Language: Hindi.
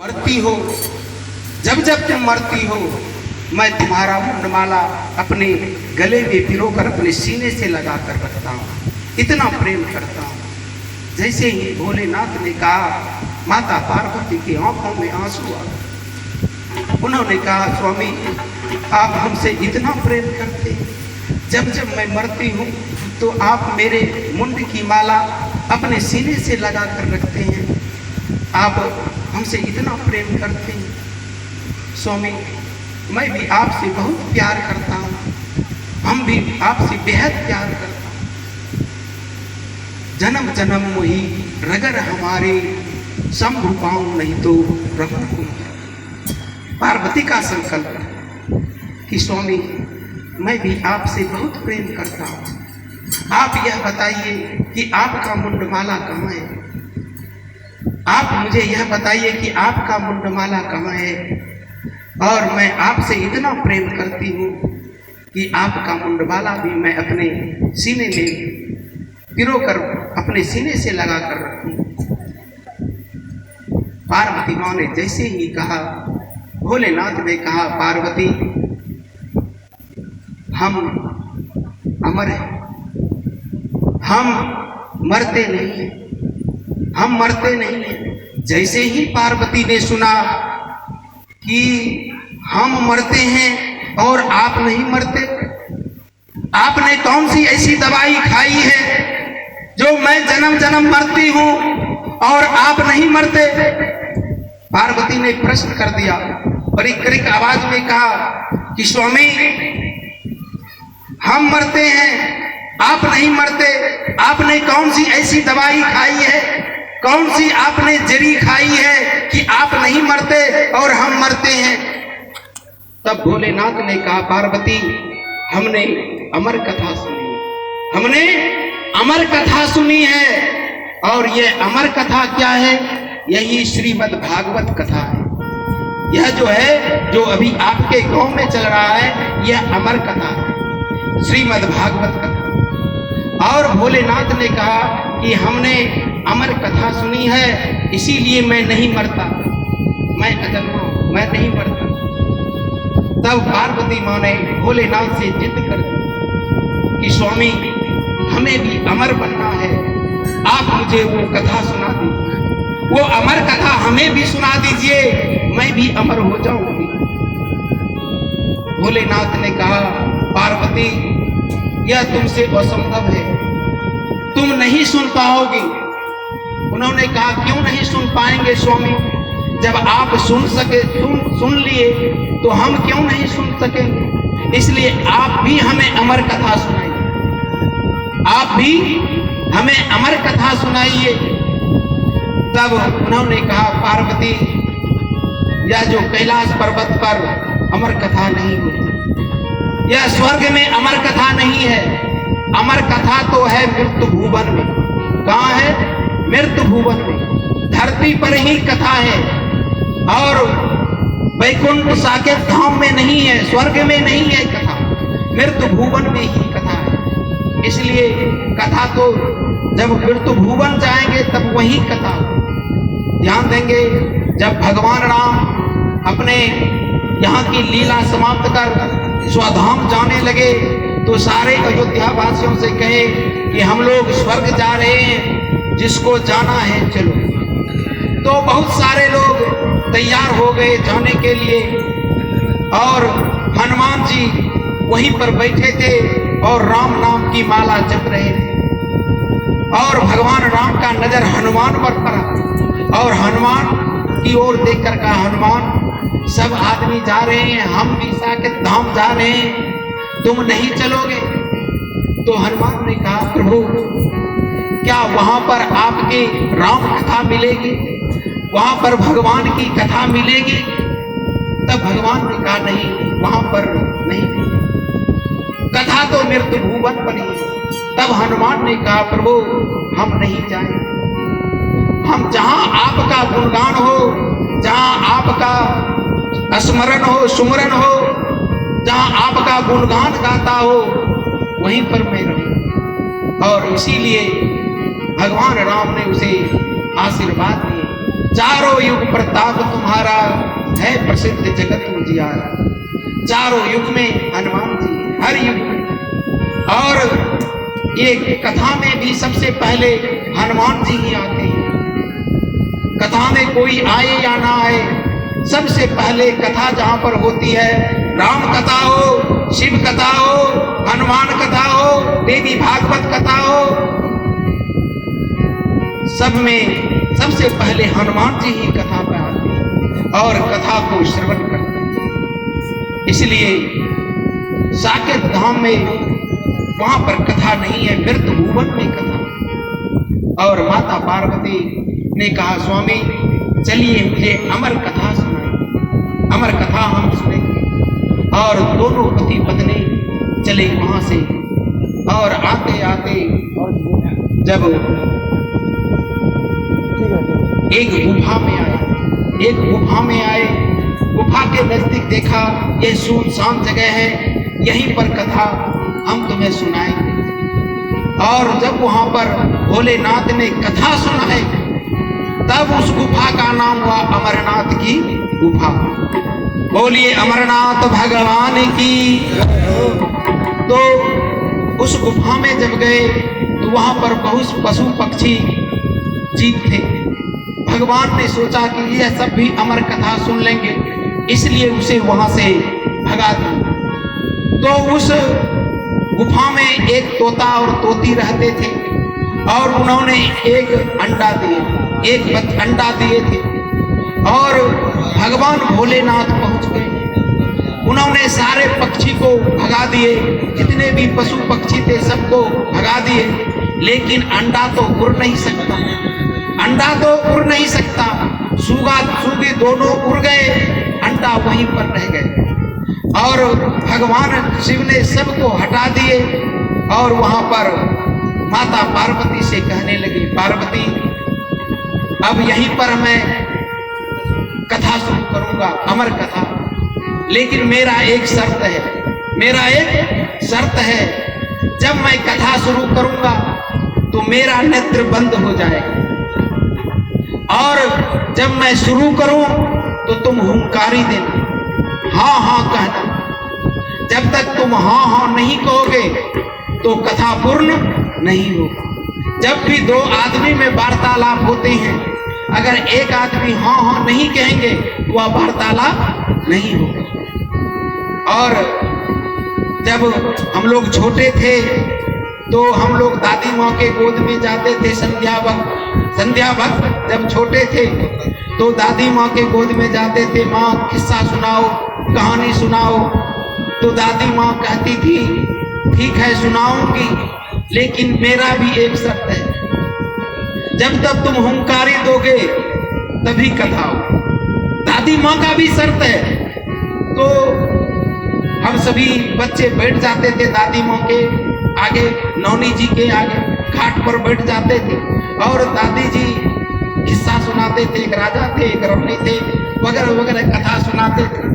मरती हो, जब जब तुम मरती हो, मैं तुम्हारा मुंडमाला अपने गले में पिरोकर अपने सीने से लगा कर रखता हूँ। इतना प्रेम करता हूँ। जैसे ही भोलेनाथ ने कहा, माता पार्वती की आंखों में आंसू आ गए। उन्होंने कहा, स्वामी आप हमसे इतना प्रेम करते हैं, जब जब मैं मरती हूँ तो आप मेरे मुंड की माला अपने सीने से लगा कर रखते हैं। आप हमसे इतना प्रेम करते हैं। स्वामी मैं भी आपसे बहुत प्यार करता हूँ, हम भी आपसे बेहद प्यार करता हूँ। जन्म जन्म वही रगर हमारे, शंभु पाऊं नहीं तो प्रभु। पार्वती का संकल्प कि स्वामी मैं भी आपसे बहुत प्रेम करता हूँ। आप यह बताइए कि आपका मुंडमाला कहाँ है। आप मुझे यह बताइए कि आपका मुंडमाला कहाँ है। और मैं आपसे इतना प्रेम करती हूँ कि आपका मुंडमाला भी मैं अपने सीने में पिरोकर अपने सीने से लगा कर रखूँ। पार्वती माँ ने जैसे ही कहा, भोलेनाथ ने कहा, पार्वती हम अमर हैं, हम मरते नहीं हैं, हम मरते नहीं हैं। जैसे ही पार्वती ने सुना कि हम मरते हैं और आप नहीं मरते, आपने कौन सी ऐसी दवाई खाई है जो मैं जन्म जन्म मरती हूं और आप नहीं मरते। पार्वती ने प्रश्न कर दिया, बड़ी कड़क आवाज में कहा कि स्वामी हम मरते हैं, आप नहीं मरते। आपने कौन सी ऐसी दवाई खाई है, कौन सी आपने जड़ी खाई है कि आप नहीं मरते और हम मरते हैं। तब भोलेनाथ ने कहा, पार्वती हमने अमर कथा सुनी, हमने अमर कथा सुनी है। और यह अमर कथा क्या है? यही श्रीमद् भागवत कथा है। यह जो है, जो अभी आपके गांव में चल रहा है, यह अमर कथा है, श्रीमद् भागवत कथा। और भोलेनाथ ने कहा कि हमने अमर कथा सुनी है, इसीलिए मैं नहीं मरता, मैं अजन्मा, मैं नहीं मरता। तब पार्वती माँ ने भोलेनाथ से जिद कर दी कि स्वामी हमें भी अमर बनना है, आप मुझे वो कथा सुना दीजिए, वो अमर कथा हमें भी सुना दीजिए, मैं भी अमर हो जाऊंगी। भोलेनाथ ने कहा, पार्वती यह तुमसे असंभव है, तुम नहीं सुन पाओगी। उन्होंने कहा, क्यों नहीं सुन पाएंगे स्वामी? जब आप सुन लिए तो हम क्यों नहीं सुन सकेंगे? इसलिए आप भी हमें अमर कथा सुनाइए, आप भी हमें अमर कथा सुनाइए। तब उन्होंने कहा, पार्वती यह जो कैलाश पर्वत पर अमर कथा नहीं होती, यह स्वर्ग में अमर कथा नहीं है। अमर कथा तो है मृत्यु भुवन में। कहाँ है? मृत्यु भुवन में, धरती पर ही कथा है। और वैकुंठ साकेत धाम में नहीं है, स्वर्ग में नहीं है कथा, मृत्यु भुवन में ही कथा है। इसलिए कथा तो जब मृत्यु भुवन जाएंगे तब वही कथा। ध्यान देंगे, जब भगवान राम अपने यहाँ की लीला समाप्त कर स्वधाम जाने लगे तो सारे अयोध्या वासियों से कहे कि हम लोग स्वर्ग जा रहे हैं, जिसको जाना है चलो। तो बहुत सारे लोग तैयार हो गए जाने के लिए। और हनुमान जी वहीं पर बैठे थे और राम नाम की माला जप रहे थे। और भगवान राम का नजर हनुमान पर पड़ा और हनुमान की ओर देखकर कहा, हनुमान सब आदमी जा रहे हैं, हम भी साकेत धाम जा रहे हैं, तुम नहीं चलोगे? तो हनुमान ने कहा, प्रभु क्या वहां पर आपकी राम कथा मिलेगी, वहां पर भगवान की कथा मिलेगी? तब भगवान ने कहा, नहीं वहां पर नहीं, कथा तो मृत्यु भुवन पर ही। तब हनुमान ने कहा, प्रभु हम नहीं जाएंगे, हम जहां आपका गुणगान हो, जहां आपका स्मरण हो, सुमरन हो, जहां आपका गुणगान गाता हो, वहीं पर मैं रहूं। और इसीलिए भगवान राम ने उसे आशीर्वाद दिए, चारों युग प्रताप तुम्हारा। प्रसिद्ध जगत उजियारा। चारों युग में हनुमान जी, हर युग में। और ये कथा में भी सबसे पहले हनुमान जी ही आते हैं। कथा में कोई आए या ना आए, सबसे पहले कथा जहां पर होती है, राम कथा हो, शिव कथा हो, हनुमान कथा हो, देवी भागवत कथा हो, सब में सबसे पहले हनुमान जी ही कथा पर आते हैं और कथा को श्रवण करते हैं। इसलिए साकेत धाम में वहां पर कथा नहीं है, मृत भुवन में कथा। और माता पार्वती ने कहा, स्वामी चलिए मुझे अमर कथा सुनाइए, अमर कथा हम सुनेंगे। और दोनों पति पत्नी चले वहां से। और आते आते जब एक गुफा में आए, गुफा के नजदीक देखा ये सुनसान जगह है, यहीं पर कथा हम तुम्हें सुनाएंगे। और जब वहां पर भोलेनाथ ने कथा सुनाई, तब उस गुफा का नाम हुआ अमरनाथ की गुफा। बोलिए अमरनाथ भगवान की। तो उस गुफा में जब गए तो वहां पर बहुत पशु पक्षी जीव थे। भगवान ने सोचा कि यह सब भी अमर कथा सुन लेंगे, इसलिए उसे वहां से भगा दिया। तो उस गुफा में एक तोता और तोती रहते थे और उन्होंने एक अंडा दिए थे। और भगवान भोलेनाथ पहुंच गए। उन्होंने सारे पक्षी को भगा दिए, जितने भी पशु पक्षी थे सबको भगा दिए, लेकिन अंडा तो उड़ नहीं सकता। सूगी दोनों उड़ गए, अंडा वहीं पर रह गए। और भगवान शिव ने सबको हटा दिए और वहां पर माता पार्वती से कहने लगी, पार्वती अब यहीं पर मैं कथा शुरू करूंगा, अमर कथा, लेकिन मेरा एक शर्त है, जब मैं कथा शुरू करूंगा तो मेरा नेत्र बंद हो जाएगा, और जब मैं शुरू करूं तो तुम हुंकारी देना, हाँ हाँ कहना। जब तक तुम हाँ हाँ नहीं कहोगे तो कथा पूर्ण नहीं होगा। जब भी दो आदमी में वार्तालाप होते हैं, अगर एक आदमी हाँ हाँ नहीं कहेंगे तो वह वार्तालाप नहीं होगा। और जब हम लोग छोटे थे तो हम लोग दादी माँ के गोद में जाते थे संध्या वक्त जब छोटे थे तो दादी माँ के गोद में जाते थे, माँ किस्सा सुनाओ, कहानी सुनाओ। तो दादी माँ कहती थी ठीक है सुनाऊंगी, लेकिन मेरा भी एक शर्त है, जब तक तुम हुंकारी दोगे तभी कथा हो। दादी माँ का भी शर्त है। तो हम सभी बच्चे बैठ जाते थे दादी माँ के आगे, नौनी जी के आगे घाट पर बैठ जाते थे और दादी जी किस्सा सुनाते थे। एक राजा थे, एक रानी थे, वगैरह वगैरह कथा सुनाते थे।